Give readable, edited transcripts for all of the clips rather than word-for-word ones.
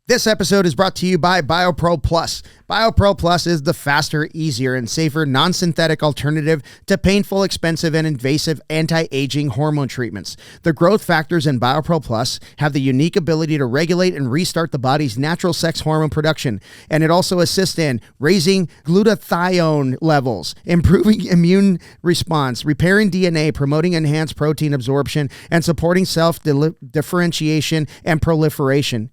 This episode is brought to you by BioPro Plus. BioPro Plus is the faster, easier, and safer non-synthetic alternative to painful, expensive, and invasive anti-aging hormone treatments. The growth factors in BioPro Plus have the unique ability to regulate and restart the body's natural sex hormone production, and it also assists in raising glutathione levels, improving immune response, repairing DNA, promoting enhanced protein absorption, and supporting self-differentiation and proliferation.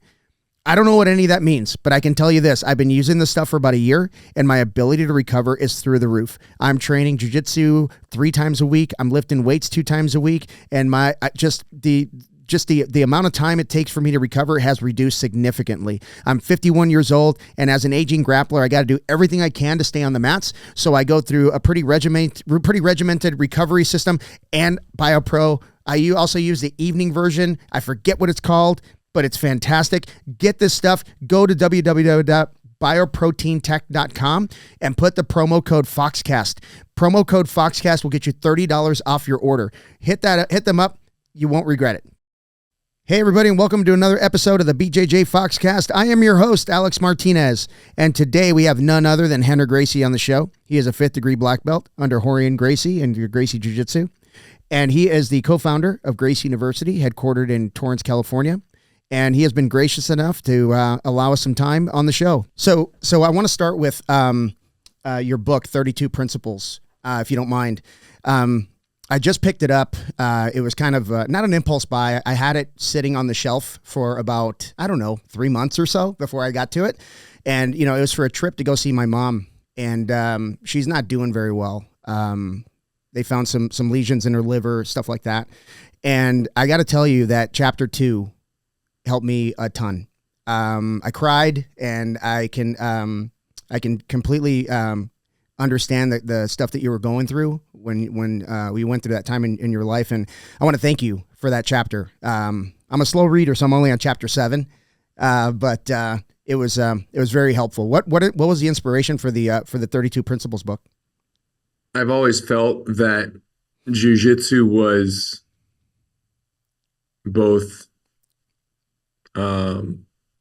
I don't know what any of that means, but I can tell you this. I've been using this stuff for about a year, and my ability to recover is through the roof. I'm training Jujitsu 3 times a week. I'm lifting weights 2 times a week, and the amount of time it takes for me to recover has reduced significantly. I'm 51 years old, and as an aging grappler, I got to do everything I can to stay on the mats. So I go through a pretty regimented recovery system, and BioPro. I also use the evening version. I forget what it's called, but it's fantastic. Get this stuff. Go to www.bioproteintech.com and put the promo code Foxcast. Promo code Foxcast will get you $30 off your order. Hit them up. You won't regret it. Hey everybody, and welcome to another episode of the BJJ Foxcast. I am your host, Alex Martinez, and today we have none other than Rener Gracie on the show. He is a 5th degree black belt under Rorion Gracie and Gracie Jiu-Jitsu, and he is the co-founder of Gracie University, headquartered in Torrance, California. And he has been gracious enough to allow us some time on the show. So I want to start with your book, 32 Principles, if you don't mind. I just picked it up. It was kind of not an impulse buy. I had it sitting on the shelf for about, 3 months or so before I got to it. And, it was for a trip to go see my mom. And she's not doing very well. They found some lesions in her liver, stuff like that. And I got to tell you that chapter 2 helped me a ton. I cried, and I can completely understand the stuff that you were going through when we went through that time in your life, and I want to thank you for that chapter. I'm a slow reader, so I'm only on chapter 7, but it was very helpful. What was the inspiration for the 32 Principles book? I've always felt that Jiu-Jitsu was both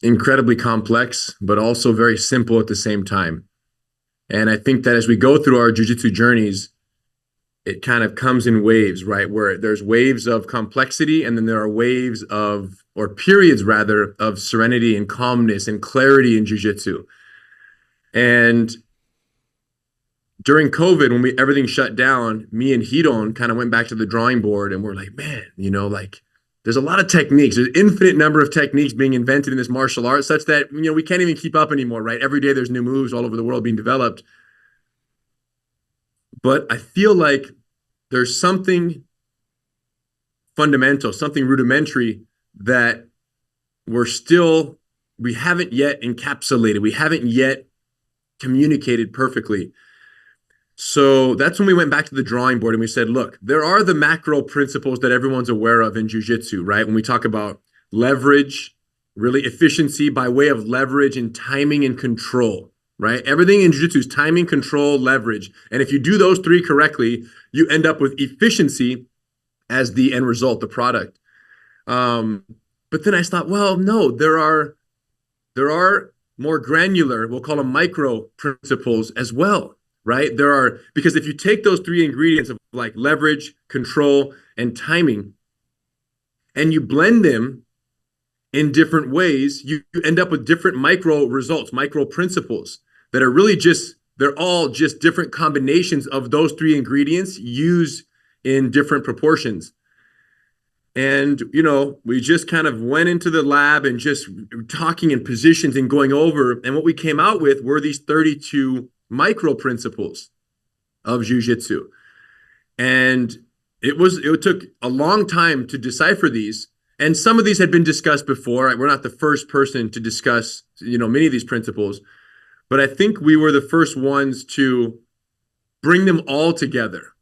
incredibly complex, but also very simple at the same time. And I think that as we go through our jiu-jitsu journeys, it kind of comes in waves, right? Where there's waves of complexity, and then there are waves or periods rather, of serenity and calmness and clarity in jiu-jitsu. And during COVID, when everything shut down, me and Hidon kind of went back to the drawing board, and we're like, man, there's a lot of techniques. There's an infinite number of techniques being invented in this martial art, such that, we can't even keep up anymore, right? Every day there's new moves all over the world being developed. But I feel like there's something fundamental, something rudimentary that we haven't yet encapsulated. We haven't yet communicated perfectly. So that's when we went back to the drawing board and we said, look, there are the macro principles that everyone's aware of in jiu-jitsu, right? When we talk about leverage, really efficiency by way of leverage and timing and control, right? Everything in jiu-jitsu is timing, control, leverage. And if you do those 3 correctly, you end up with efficiency as the end result, the product. But then I thought, well, no, there are more granular, we'll call them micro principles as well. Right? Because if you take those 3 ingredients of like leverage, control, and timing, and you blend them in different ways, you end up with different micro results, micro principles that are really they're all just different combinations of those 3 ingredients used in different proportions. And, we just kind of went into the lab and just talking in positions and going over, and what we came out with were these 32 micro principles of jiu-jitsu. And it took a long time to decipher these. And some of these had been discussed before. Right? We're not the first person to discuss, many of these principles, but I think we were the first ones to bring them all together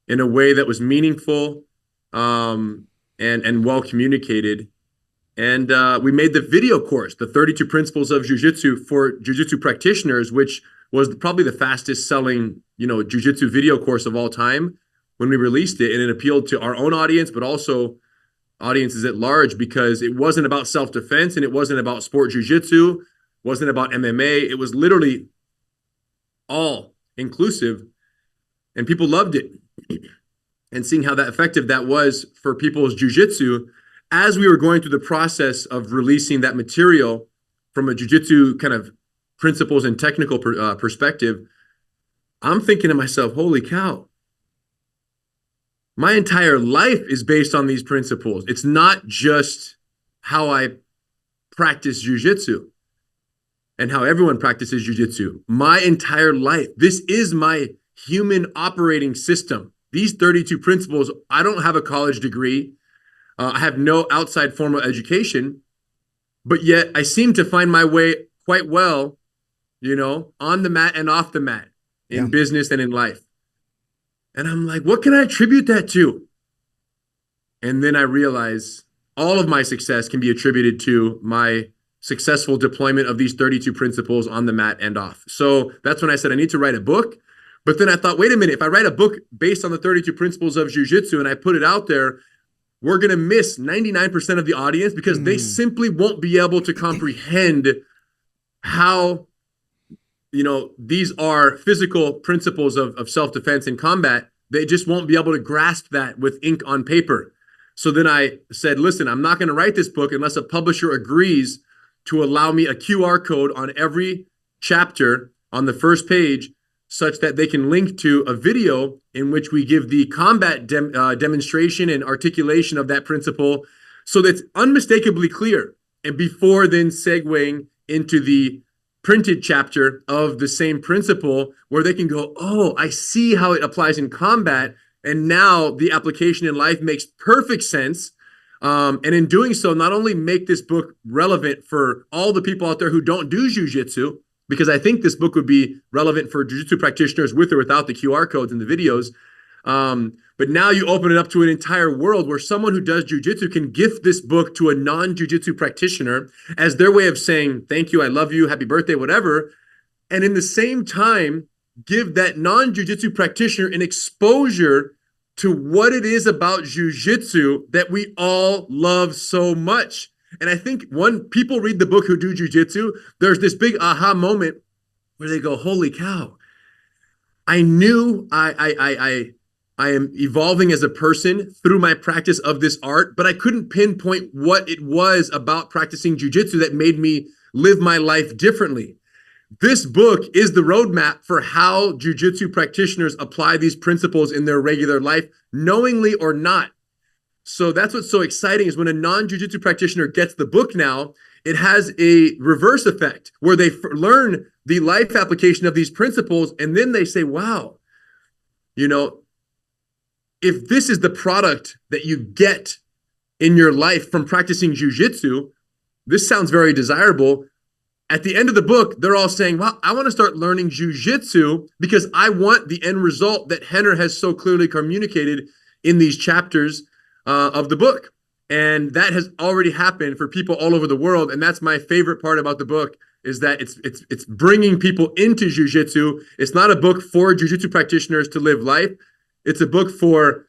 in a way that was meaningful, and well communicated. And we made the video course, the 32 Principles of Jiu-Jitsu for Jiu-Jitsu practitioners, which was probably the fastest selling, Jiu-Jitsu video course of all time when we released it. And it appealed to our own audience, but also audiences at large, because it wasn't about self-defense and it wasn't about sport jiu-jitsu, wasn't about MMA. It was literally all inclusive, and people loved it. And seeing how that effective that was for people's jiu-jitsu, as we were going through the process of releasing that material from a jiu-jitsu kind of principles and technical perspective, I'm thinking to myself, holy cow, my entire life is based on these principles. It's not just how I practice jiu-jitsu and how everyone practices jiu-jitsu. My entire life, this is my human operating system. These 32 principles, I don't have a college degree. I have no outside formal education, but yet I seem to find my way quite well, on the mat and off the mat in business and in life. And I'm like, what can I attribute that to? And then I realize all of my success can be attributed to my successful deployment of these 32 principles on the mat and off. So that's when I said I need to write a book. But then I thought, wait a minute, if I write a book based on the 32 principles of jiu-jitsu and I put it out there, we're going to miss 99% of the audience because they simply won't be able to comprehend how, these are physical principles of self-defense and combat. They just won't be able to grasp that with ink on paper. So then I said, listen, I'm not going to write this book unless a publisher agrees to allow me a QR code on every chapter on the first page, such that they can link to a video in which we give the combat demonstration and articulation of that principle, so that's unmistakably clear. And before then segueing into the printed chapter of the same principle, where they can go, oh, I see how it applies in combat. And now the application in life makes perfect sense. And in doing so, not only make this book relevant for all the people out there who don't do jiu-jitsu, because I think this book would be relevant for jiu-jitsu practitioners with or without the QR codes and the videos. But now you open it up to an entire world where someone who does jiu-jitsu can gift this book to a non-jiu-jitsu practitioner as their way of saying, thank you, I love you, happy birthday, whatever. And in the same time, give that non-jiu-jitsu practitioner an exposure to what it is about jiu-jitsu that we all love so much. And I think when people read the book who do jiu-jitsu, there's this big aha moment where they go, holy cow, I knew I am evolving as a person through my practice of this art, but I couldn't pinpoint what it was about practicing jiu-jitsu that made me live my life differently. This book is the roadmap for how jiu-jitsu practitioners apply these principles in their regular life, knowingly or not. So that's what's so exciting, is when a non-jiu-jitsu practitioner gets the book now, it has a reverse effect where they learn the life application of these principles, and then they say, wow, if this is the product that you get in your life from practicing jiu-jitsu, this sounds very desirable. At the end of the book, they're all saying, well, I want to start learning jiu-jitsu because I want the end result that Rener has so clearly communicated in these chapters of the book. And that has already happened for people all over the world. And that's my favorite part about the book, is that it's bringing people into jiu-jitsu. It's not a book for jiu-jitsu practitioners to live life. It's a book for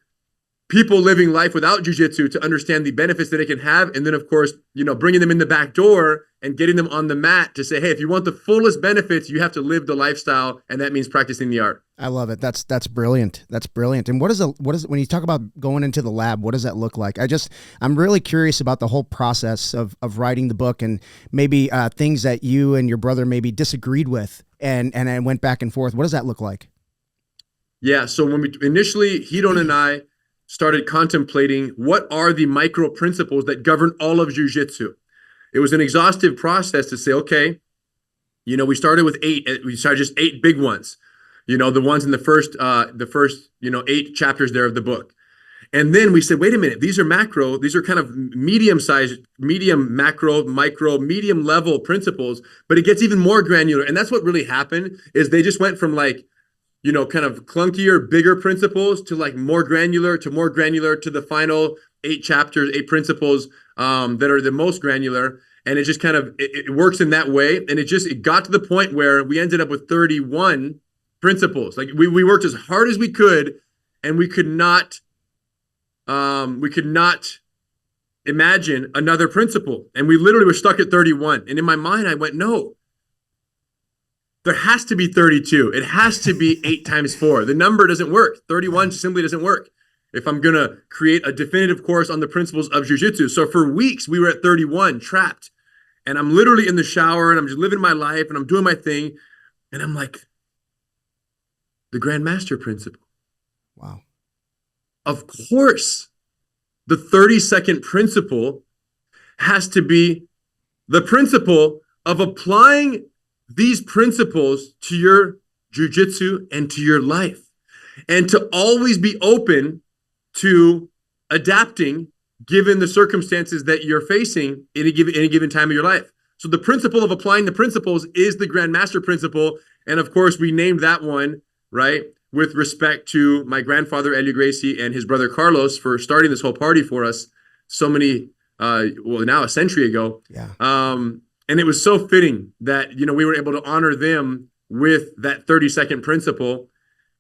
people living life without jiu-jitsu to understand the benefits that it can have. And then, of course, bringing them in the back door and getting them on the mat to say, hey, if you want the fullest benefits, you have to live the lifestyle. And that means practicing the art. I love it. That's brilliant. That's brilliant. And what is when you talk about going into the lab, what does that look like? I'm really curious about the whole process of writing the book, and maybe things that you and your brother maybe disagreed with and went back and forth. What does that look like? Yeah. So when we initially, Hidon and I started contemplating what are the micro principles that govern all of jiu-jitsu. It was an exhaustive process to say, okay, we started with 8. We started just 8 big ones, the ones in the first 8 chapters there of the book. And then we said, wait a minute, these are macro, these are kind of medium size, medium macro, micro, medium level principles, but it gets even more granular. And that's what really happened, is they just went from kind of clunkier, bigger principles to more granular to the final 8 chapters, 8 principles that are the most granular. And it just kind of, it works in that way. And it got to the point where we ended up with 31 principles. We worked as hard as we could, and we could not imagine another principle. And we literally were stuck at 31. And in my mind, I went, no, there has to be 32. It has to be 8 times 4. The number doesn't work. 31 simply doesn't work if I'm going to create a definitive course on the principles of jiu-jitsu. So for weeks, we were at 31, trapped. And I'm literally in the shower and I'm just living my life and I'm doing my thing. And I'm like, the Grandmaster principle. Wow. Of course, the 30-second principle has to be the principle of applying these principles to your jiu-jitsu and to your life, and to always be open to adapting given the circumstances that you're facing in any given time of your life. So the principle of applying the principles is the Grandmaster principle. And of course, we named that one, right, with respect to my grandfather, Hélio Gracie, and his brother Carlos for starting this whole party for us so many, now a century ago. Yeah. And it was so fitting that, we were able to honor them with that 30-second principle.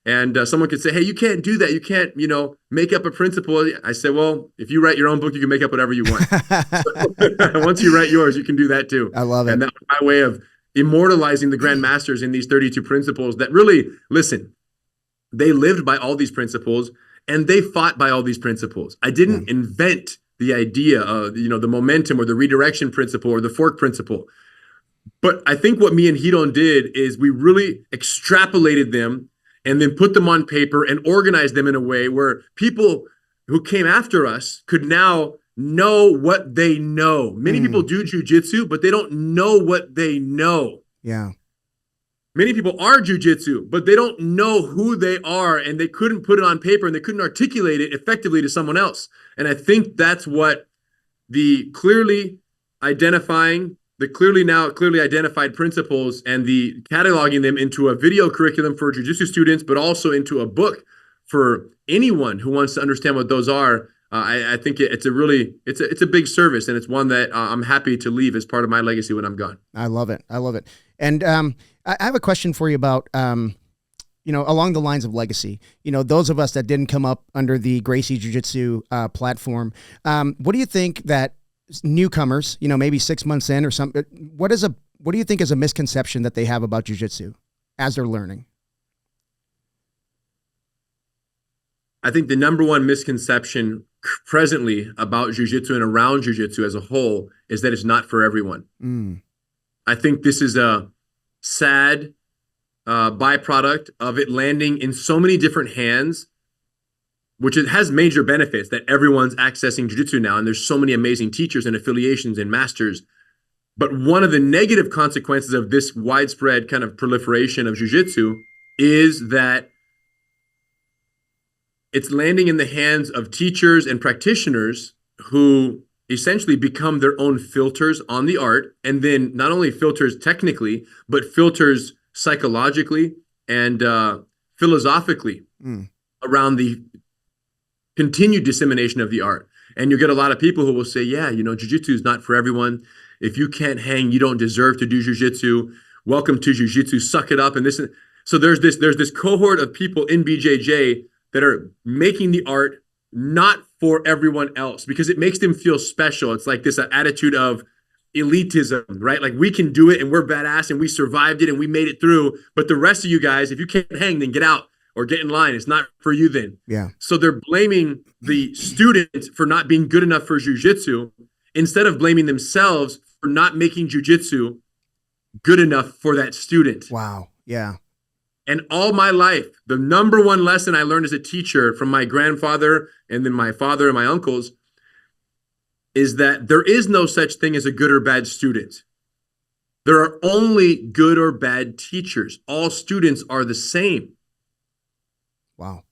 And someone could say, hey, you can't do that. You can't, make up a principle. I said, well, if you write your own book, you can make up whatever you want. Once you write yours, you can do that too. I love it. And that was my way of immortalizing the Grandmasters in these 32 principles that really, listen, they lived by all these principles and they fought by all these principles. I didn't invent the idea of, the momentum or the redirection principle or the fork principle. But I think what me and Hidon did is we really extrapolated them and then put them on paper and organized them in a way where people who came after us could now know what they know. Many people do jiu-jitsu, but they don't know what they know. Yeah. Many people are jiu-jitsu, but they don't know who they are, and they couldn't put it on paper and they couldn't articulate it effectively to someone else. And I think that's what the clearly identified principles and the cataloging them into a video curriculum for jiu-jitsu students, but also into a book for anyone who wants to understand what those are. I think it's a big service, and it's one that I'm happy to leave as part of my legacy when I'm gone. I love it. And I have a question for you about, along the lines of legacy, those of us that didn't come up under the Gracie Jiu-Jitsu platform, what do you think that newcomers, maybe 6 months in or something, what do you think is a misconception that they have about jiu-jitsu as they're learning? I think the number one misconception presently about jiu-jitsu and around jiu-jitsu as a whole is that it's not for everyone. I think this is a sad byproduct of it landing in so many different hands, which it has major benefits that everyone's accessing jiu-jitsu now, and there's so many amazing teachers and affiliations and masters. But one of the negative consequences of this widespread kind of proliferation of jiu-jitsu is that it's landing in the hands of teachers and practitioners who essentially become their own filters on the art, and then not only filters technically, but filters psychologically and philosophically around the continued dissemination of the art. And you get a lot of people who will say, yeah, jiu-jitsu is not for everyone. If you can't hang, you don't deserve to do jiu-jitsu. Welcome to jiu-jitsu, suck it up. And this, so there's this cohort of people in BJJ that are making the art not for everyone else because it makes them feel special. It's like this attitude of elitism, right? Like we can do it and we're badass and we survived it and we made it through. But the rest of you guys, if you can't hang, then get out or get in line. It's not for you then. Yeah. So they're blaming the student for not being good enough for jiu-jitsu instead of blaming themselves for not making jiu-jitsu good enough for that student. Wow. Yeah. And all my life, the number one lesson I learned as a teacher from my grandfather and then my father and my uncles is that there is no such thing as a good or bad student. There are only good or bad teachers. All students are the same. Wow.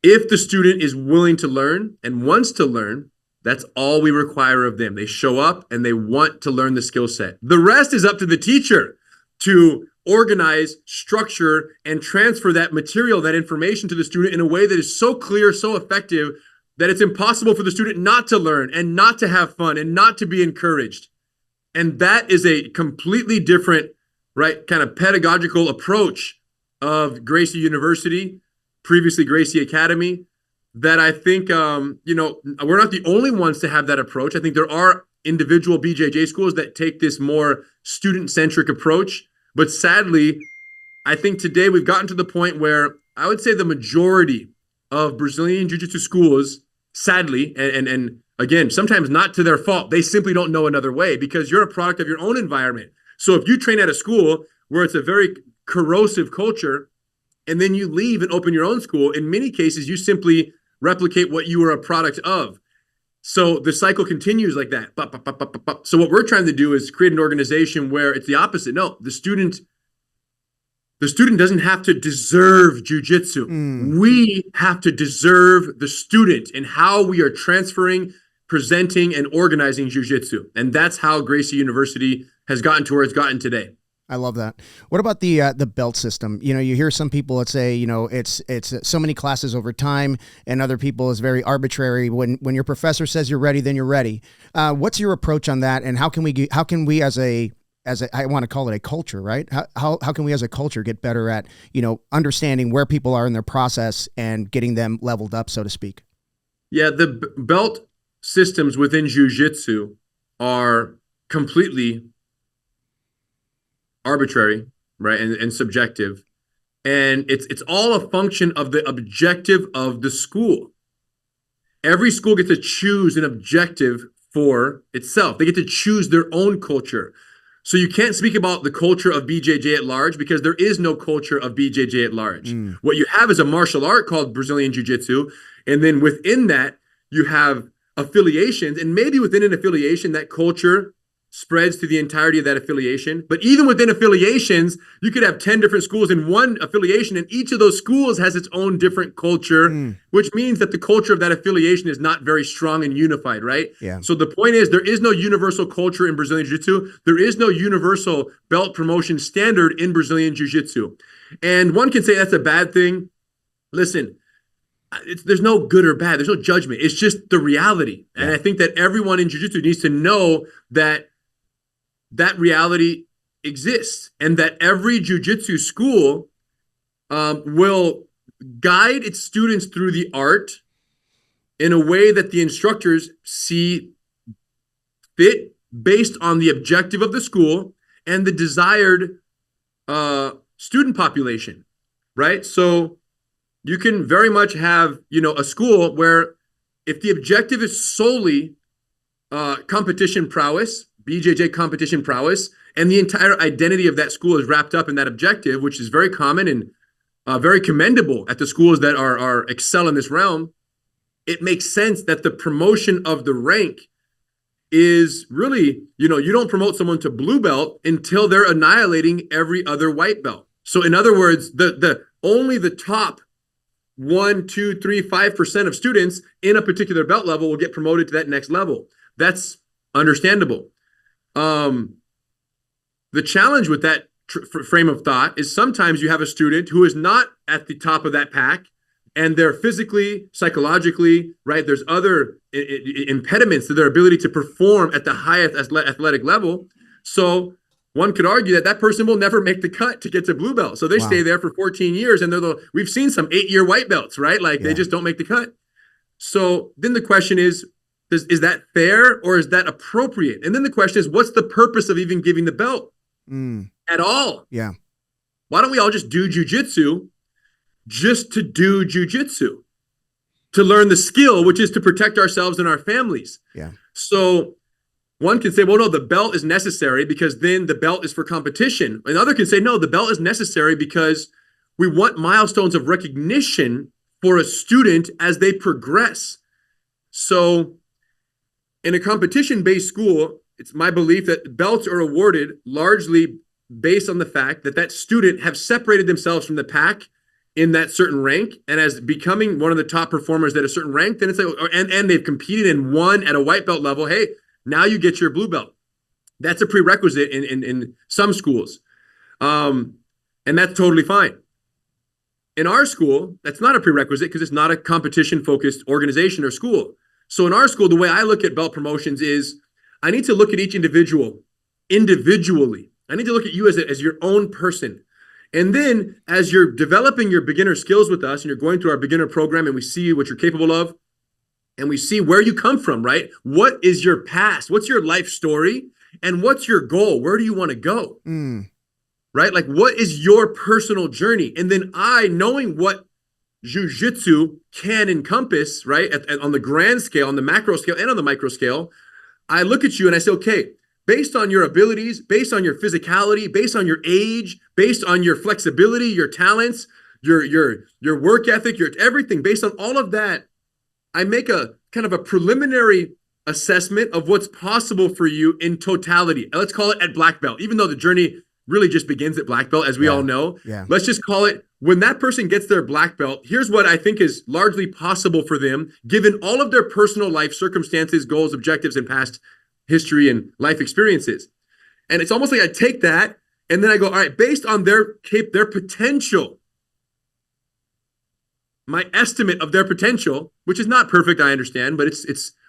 If the student is willing to learn and wants to learn, that's all we require of them. They show up and they want to learn the skill set. The rest is up to the teacher to organize, structure, and transfer that material, that information to the student in a way that is so clear, so effective, that it's impossible for the student not to learn and not to have fun and not to be encouraged. And that is a completely different, right, kind of pedagogical approach of Gracie University, previously Gracie Academy, that I think, we're not the only ones to have that approach. I think there are individual BJJ schools that take this more student-centric approach. But sadly, I think today we've gotten to the point where I would say the majority of Brazilian Jiu-Jitsu schools, sadly, and again, sometimes not to their fault, they simply don't know another way because you're a product of your own environment. So if you train at a school where it's a very corrosive culture, and then you leave and open your own school, in many cases, you simply replicate what you were a product of. So the cycle continues like that. So what we're trying to do is create an organization where it's the opposite. No, the student doesn't have to deserve jiu-jitsu. We have to deserve the student and how we are transferring, presenting, and organizing jiu-jitsu. And that's how Gracie University has gotten to where it's gotten today. I love that. What about the belt system? You know, you hear some people that say, you know, it's so many classes over time, and other people is very arbitrary. When your professor says you're ready, then you're ready. What's your approach on that? And how can we as a I want to call it a culture, right? How can we as a culture get better at, you know, understanding where people are in their process and getting them leveled up, so to speak? Yeah, the belt systems within jiu-jitsu are completely arbitrary, right, and subjective, and it's all a function of the objective of the school. Every school gets to choose an objective for itself. They get to choose their own culture. So you can't speak about the culture of BJJ at large because there is no culture of BJJ at large. What you have is a martial art called Brazilian Jiu-Jitsu, and then within that you have affiliations, and maybe within an affiliation that culture spreads to the entirety of that affiliation. But even within affiliations, you could have 10 different schools in one affiliation, and each of those schools has its own different culture, which means that the culture of that affiliation is not very strong and unified, right? Yeah. So the point is, there is no universal culture in Brazilian Jiu-Jitsu. There is no universal belt promotion standard in Brazilian Jiu-Jitsu. And one can say that's a bad thing. Listen, there's no good or bad. There's no judgment. It's just the reality. And I think that everyone in Jiu-Jitsu needs to know that that reality exists, and that every jiu-jitsu school will guide its students through the art in a way that the instructors see fit based on the objective of the school and the desired student population, right? So you can very much have, you know, a school where if the objective is solely competition prowess, BJJ competition prowess, and the entire identity of that school is wrapped up in that objective, which is very common and very commendable at the schools that are excel in this realm, it makes sense that the promotion of the rank is really, you know, you don't promote someone to blue belt until they're annihilating every other white belt. So in other words, the only the top 1, 2, 3, 5% of students in a particular belt level will get promoted to that next level. That's understandable. The challenge with that frame of thought is sometimes you have a student who is not at the top of that pack, and they're physically, psychologically, right? There's other impediments to their ability to perform at the highest athletic level. So one could argue that that person will never make the cut to get to blue belt. So they stay there for 14 years, and we've seen some 8-year white belts, right? Like they just don't make the cut. So then the question is that fair or is that appropriate? And then the question is, what's the purpose of even giving the belt at all? Yeah. Why don't we all just do jiu-jitsu just to do jiu-jitsu, to learn the skill, which is to protect ourselves and our families? Yeah. So one can say, well, no, the belt is necessary because then the belt is for competition. Another can say, no, the belt is necessary because we want milestones of recognition for a student as they progress. So in a competition-based school, it's my belief that belts are awarded largely based on the fact that that student have separated themselves from the pack in that certain rank, and as becoming one of the top performers at a certain rank, then it's like, and they've competed and won at a white belt level. Hey, now you get your blue belt. That's a prerequisite in some schools, and that's totally fine. In our school, that's not a prerequisite because it's not a competition-focused organization or school. So in our school, the way I look at belt promotions is I need to look at each individual individually. I need to look at you as your own person And then as you're developing your beginner skills with us and you're going through our beginner program and we see what you're capable of and we see where you come from, right? What is your past? What's your life story? And what's your goal? Where do you want to go? Right? Like, what is your personal journey? And then knowing what Jiu-Jitsu can encompass, right? On the grand scale, on the macro scale, and on the micro scale, I look at you and I say, okay, based on your abilities, based on your physicality, based on your age, based on your flexibility, your talents, your work ethic, your everything, based on all of that, I make a kind of a preliminary assessment of what's possible for you in totality. Let's call it at black belt, even though the journey really just begins at black belt, as we all know. Let's just call it, when that person gets their black belt, here's what I think is largely possible for them, given all of their personal life circumstances, goals, objectives, and past history and life experiences. And it's almost like I take that and then I go, all right, based on their potential, my estimate of their potential, which is not perfect, I understand, but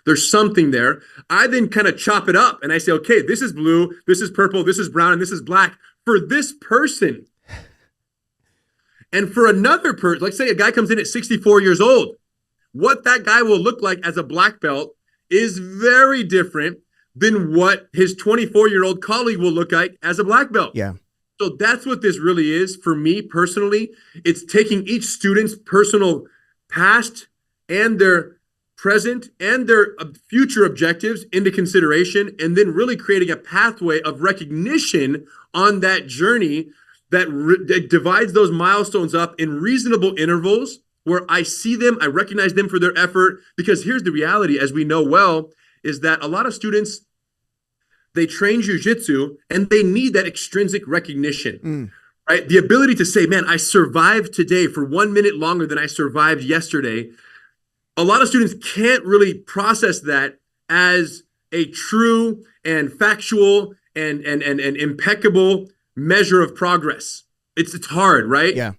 there's something there. I then kind of chop it up and I say, okay, this is blue, this is purple, this is brown, and this is black for this person. And for another person, like say a guy comes in at 64 years old, what that guy will look like as a black belt is very different than what his 24-year-old colleague will look like as a black belt. Yeah. So that's what this really is for me personally. It's taking each student's personal past and their present and their future objectives into consideration, and then really creating a pathway of recognition on that journey that divides those milestones up in reasonable intervals where I see them, I recognize them for their effort. Because here's the reality, as we know well, is that a lot of students, they train jiu-jitsu and they need that extrinsic recognition, right? The ability to say, man, I survived today for 1 minute longer than I survived yesterday. A lot of students can't really process that as a true and factual and impeccable measure of progress. It's hard, right? Yeah.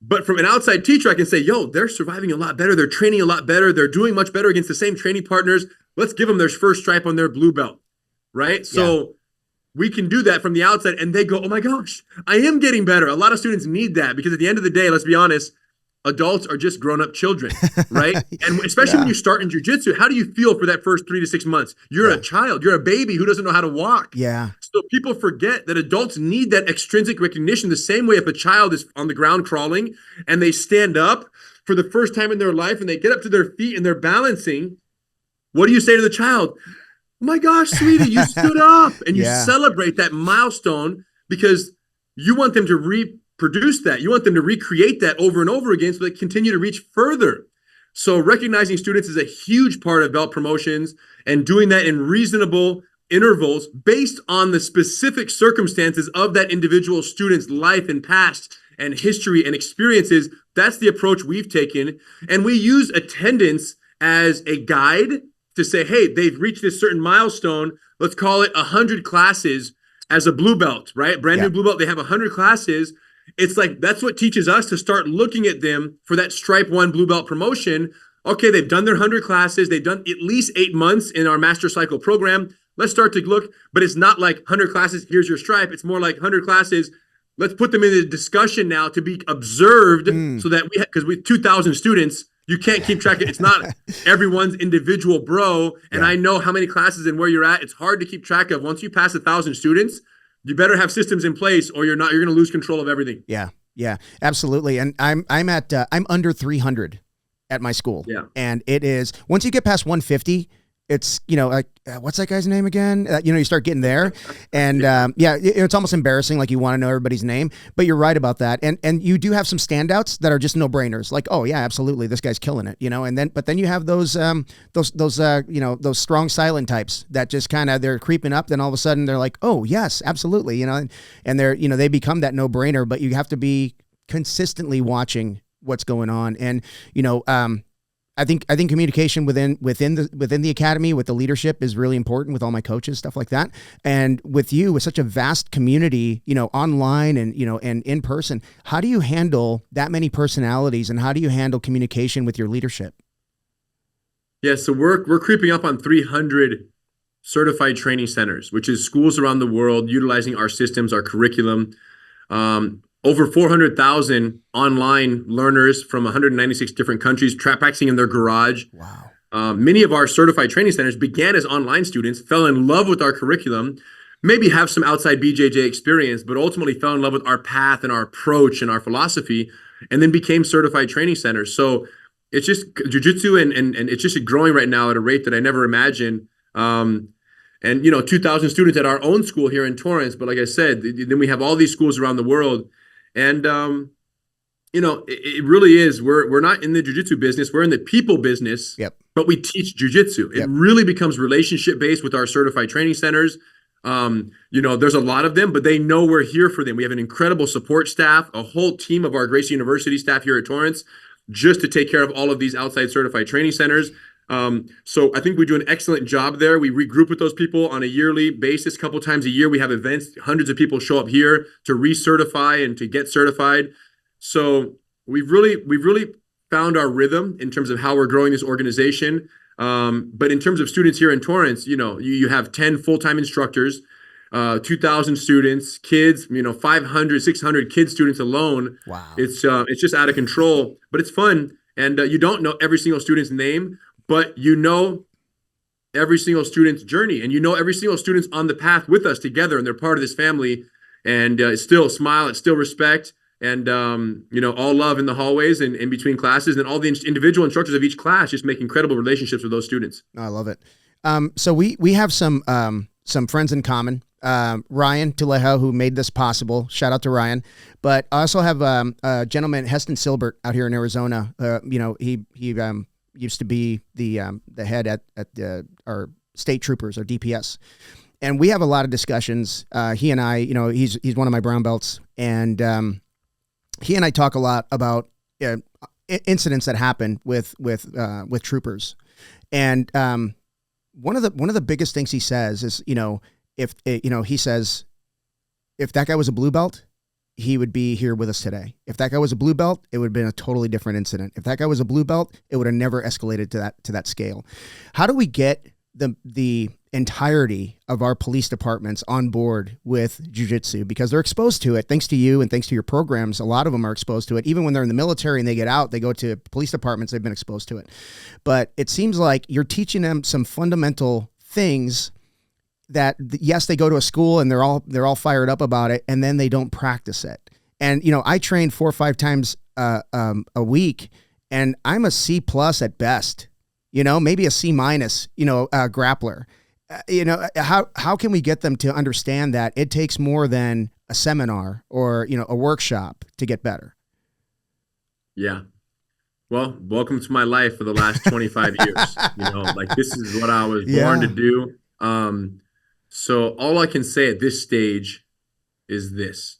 But from an outside teacher, I can say, yo, they're surviving a lot better. They're training a lot better. They're doing much better against the same training partners. Let's give them their first stripe on their blue belt, right? So we can do that from the outside and they go, oh my gosh, I am getting better. A lot of students need that because at the end of the day, let's be honest, adults are just grown-up children, right? And especially when you start in jiu-jitsu, how do you feel for that first 3 to 6 months? You're a child. You're a baby who doesn't know how to walk. Yeah. So people forget that adults need that extrinsic recognition the same way if a child is on the ground crawling and they stand up for the first time in their life and they get up to their feet and they're balancing. What do you say to the child? Oh my gosh, sweetie, you stood up. And you celebrate that milestone because you want them to reproduce that. You want them to recreate that over and over again so they continue to reach further. So recognizing students is a huge part of belt promotions and doing that in reasonable intervals based on the specific circumstances of that individual student's life and past and history and experiences. That's the approach we've taken. And we use attendance as a guide to say, hey, they've reached this certain milestone. Let's call it 100 classes as a blue belt, right? Brand new blue belt. They have 100 classes. It's like, that's what teaches us to start looking at them for that stripe 1 blue belt promotion. Okay, they've done their 100 classes. They've done at least 8 months in our master cycle program. Let's start to look, but it's not like 100 classes, here's your stripe. It's more like 100 classes. Let's put them in the discussion now to be observed so that because with 2,000 students, you can't keep track of it. It's not everyone's individual bro. And I know how many classes and where you're at. It's hard to keep track of. Once you pass 1,000 students, you better have systems in place or you're going to lose control of everything. Yeah. Yeah, absolutely. And I'm under 300 at my school. Yeah. And it is, once you get past 150, it's, like, what's that guy's name again? You start getting there and it's almost embarrassing. Like you want to know everybody's name, but you're right about that. And you do have some standouts that are just no brainers. Like, oh yeah, absolutely. This guy's killing it, but then you have those strong silent types that just kind of, they're creeping up. Then all of a sudden they're like, oh yes, absolutely. And they're, they become that no brainer, but you have to be consistently watching what's going on. And, I think communication within the academy with the leadership is really important with all my coaches, stuff like that. And with you, with such a vast community, online and, and in person, how do you handle that many personalities and how do you handle communication with your leadership? Yeah. So we're creeping up on 300 certified training centers, which is schools around the world utilizing our systems, our curriculum. Over 400,000 online learners from 196 different countries practicing in their garage. Wow. Many of our certified training centers began as online students, fell in love with our curriculum, maybe have some outside BJJ experience, but ultimately fell in love with our path and our approach and our philosophy, and then became certified training centers. So it's just jiu-jitsu and it's just growing right now at a rate that I never imagined. And 2,000 students at our own school here in Torrance. But like I said, then we have all these schools around the world. And, it really is. We're not in the jiu-jitsu business. We're in the people business. Yep. But we teach jiu-jitsu. It really becomes relationship-based with our certified training centers. There's a lot of them, but they know we're here for them. We have an incredible support staff, a whole team of our Gracie University staff here at Torrance, just to take care of all of these outside certified training centers. So I think we do an excellent job there. We regroup with those people on a yearly basis, a couple times a year. We have events. Hundreds of people show up here to recertify and to get certified. So we've really found our rhythm in terms of how we're growing this organization. But in terms of students here in Torrance, you have 10 full-time instructors, 2,000 students, kids, 500, 600 kid students alone. Wow. It's just out of control, but it's fun. And you don't know every single student's name, but you know every single student's journey, and you know every single student's on the path with us together, and they're part of this family. And it's still smile, it's still respect, and all love in the hallways and in between classes, and all the individual instructors of each class just make incredible relationships with those students. I love it. So we have some friends in common. Ryan Tulejo, who made this possible. Shout out to Ryan. But I also have a gentleman, Heston Silbert, out here in Arizona. He used to be the head at our state troopers, our DPS. And we have a lot of discussions. He and I, he's one of my brown belts, and he and I talk a lot about incidents that happen with troopers. And one of the biggest things he says is, he says, if that guy was a blue belt, he would be here with us today. If that guy was a blue belt, it would have been a totally different incident. If that guy was a blue belt, it would have never escalated to that scale. How do we get the entirety of our police departments on board with jiu-jitsu? Because they're exposed to it, thanks to you and thanks to your programs. A lot of them are exposed to it. Even when they're in the military and they get out, they go to police departments, they've been exposed to it. But it seems like you're teaching them some fundamental things that, yes, they go to a school and they're all fired up about it, and then they don't practice it. And I train 4 or 5 times a week, and I'm a C+ at best. Maybe a C-, grappler. How can we get them to understand that it takes more than a seminar or a workshop to get better? Yeah. Well, welcome to my life for the last 25 years. This is what I was born to do. So all I can say at this stage is this.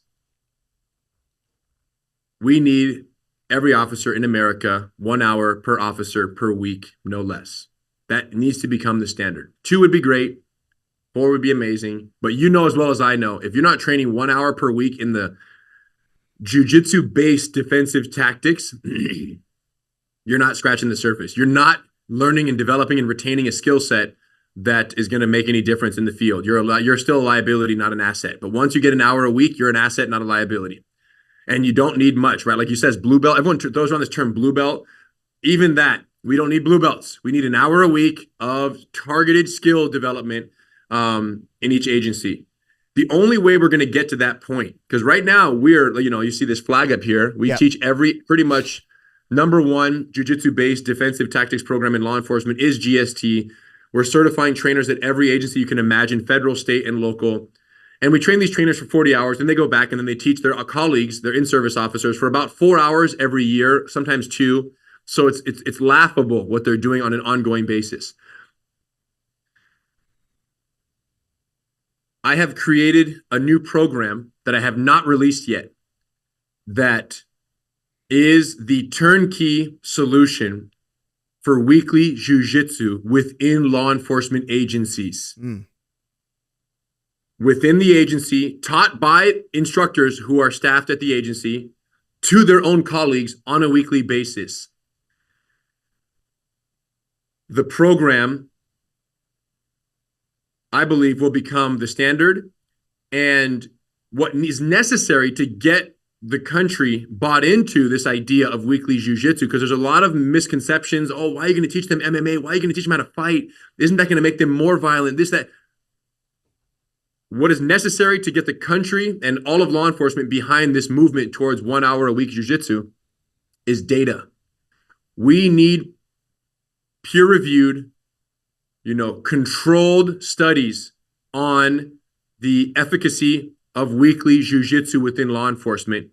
We need every officer in America, 1 hour per officer per week, no less. That needs to become the standard. 2 would be great. 4 would be amazing. But as well as I know, if you're not training 1 hour per week in the jiu-jitsu based defensive tactics, you're not scratching the surface. You're not learning and developing and retaining a skill set that is going to make any difference in the field. You're still a liability, not an asset. But once you get an hour a week, you're an asset, not a liability. And you don't need much, right? Like you says, blue belt. Everyone throws around this term blue belt. Even that, we don't need blue belts. We need an hour a week of targeted skill development in each agency. The only way we're going to get to that point, because right now we're, you see this flag up here. We teach pretty much #1 jiu-jitsu based defensive tactics program in law enforcement is GST. We're certifying trainers at every agency you can imagine, federal, state, and local. And we train these trainers for 40 hours, then they go back and then they teach their colleagues, their in-service officers, for about 4 hours every year, sometimes 2. So it's laughable what they're doing on an ongoing basis. I have created a new program that I have not released yet that is the turnkey solution for weekly jiu-jitsu within law enforcement agencies. Within the agency, taught by instructors who are staffed at the agency to their own colleagues on a weekly basis. The program, I believe, will become the standard, and what is necessary to get the country bought into this idea of weekly jiu-jitsu, because there's a lot of misconceptions. Oh, why are you going to teach them MMA? Why are you going to teach them how to fight? Isn't that going to make them more violent? This, that. What is necessary to get the country and all of law enforcement behind this movement towards 1 hour a week jiu-jitsu is data. We need peer-reviewed, controlled studies on the efficacy of weekly jiu-jitsu within law enforcement.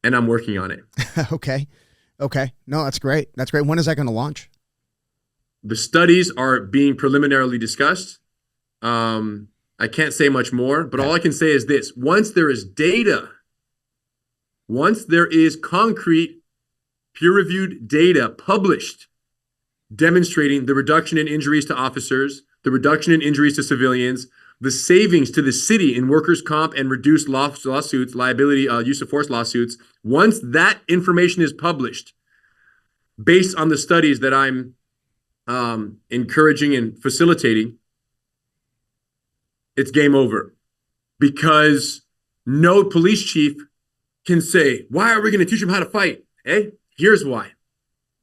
And I'm working on it. Okay. No, that's great. When is that going to launch? The studies are being preliminarily discussed. I can't say much more, but all I can say is this. Once there is data, once there is concrete peer-reviewed data published demonstrating the reduction in injuries to officers, the reduction in injuries to civilians, the savings to the city in workers' comp and reduced lawsuits, liability, use of force lawsuits, once that information is published based on the studies that I'm encouraging and facilitating, it's game over. Because no police chief can say, why are we going to teach them how to fight? Here's why.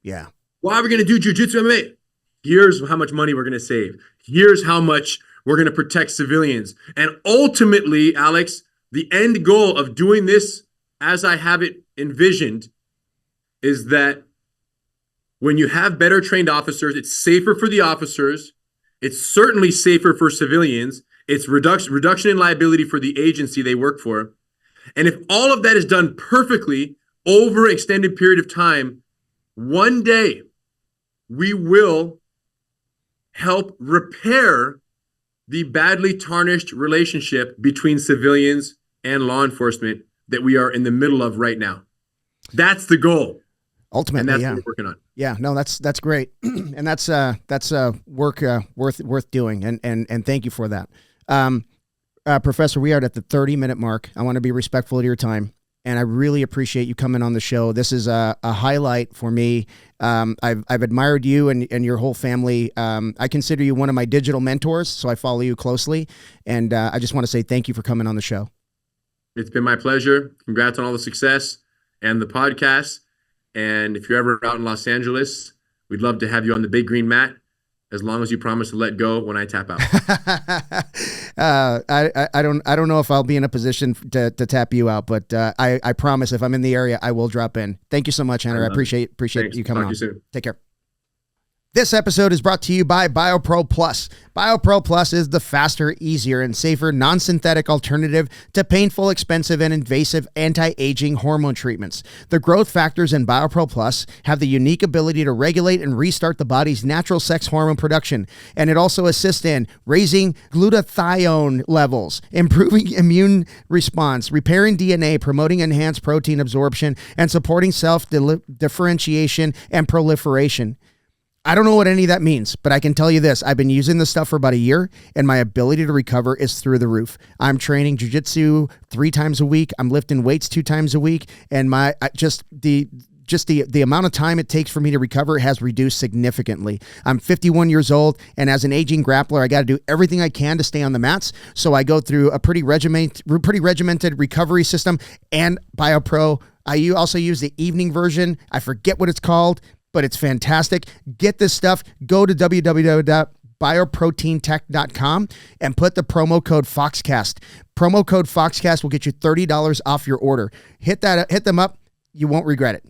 Yeah. Why are we going to do jiu-jitsu MMA? Here's how much money we're going to save. Here's how much we're going to protect civilians. And ultimately, Alex, the end goal of doing this as I have it envisioned is that when you have better trained officers, it's safer for the officers. It's certainly safer for civilians. It's reduction in liability for the agency they work for. And if all of that is done perfectly over an extended period of time, one day we will help repair the badly tarnished relationship between civilians and law enforcement that we are in the middle of right now. That's the goal. Ultimately, and that's what we're working on. Yeah, no, that's great. And that's work worth doing. And thank you for that. Professor, we are at the 30-minute mark. I want to be respectful of your time, and I really appreciate you coming on the show. This is a highlight for me. I've admired you and your whole family. I consider you one of my digital mentors, so I follow you closely. And I just want to say thank you for coming on the show. It's been my pleasure. Congrats on all the success and the podcast. And if you're ever out in Los Angeles, we'd love to have you on the big green mat, as long as you promise to let go when I tap out. I don't know if I'll be in a position to tap you out, but I promise if I'm in the area, I will drop in. Thank you so much, Henry. I appreciate you coming on. Talk to you soon. Take care. This episode is brought to you by BioPro Plus. BioPro Plus is the faster, easier, and safer non-synthetic alternative to painful, expensive, and invasive anti-aging hormone treatments. The growth factors in BioPro Plus have the unique ability to regulate and restart the body's natural sex hormone production, and it also assists in raising glutathione levels, improving immune response, repairing DNA, promoting enhanced protein absorption, and supporting self-differentiation and proliferation. I don't know what any of that means, but I can tell you this. I've been using this stuff for about a year, and my ability to recover is through the roof. I'm training jiu-jitsu 3 times a week. I'm lifting weights 2 times a week, and the amount of time it takes for me to recover has reduced significantly. I'm 51 years old, and as an aging grappler, I got to do everything I can to stay on the mats. So I go through a pretty regimented recovery system, and BioPro. I also use the evening version. I forget what it's called, but it's fantastic. Get this stuff. Go to www.bioproteintech.com and put the promo code Foxcast. Promo code Foxcast will get you $30 off your order. Hit them up. You won't regret it.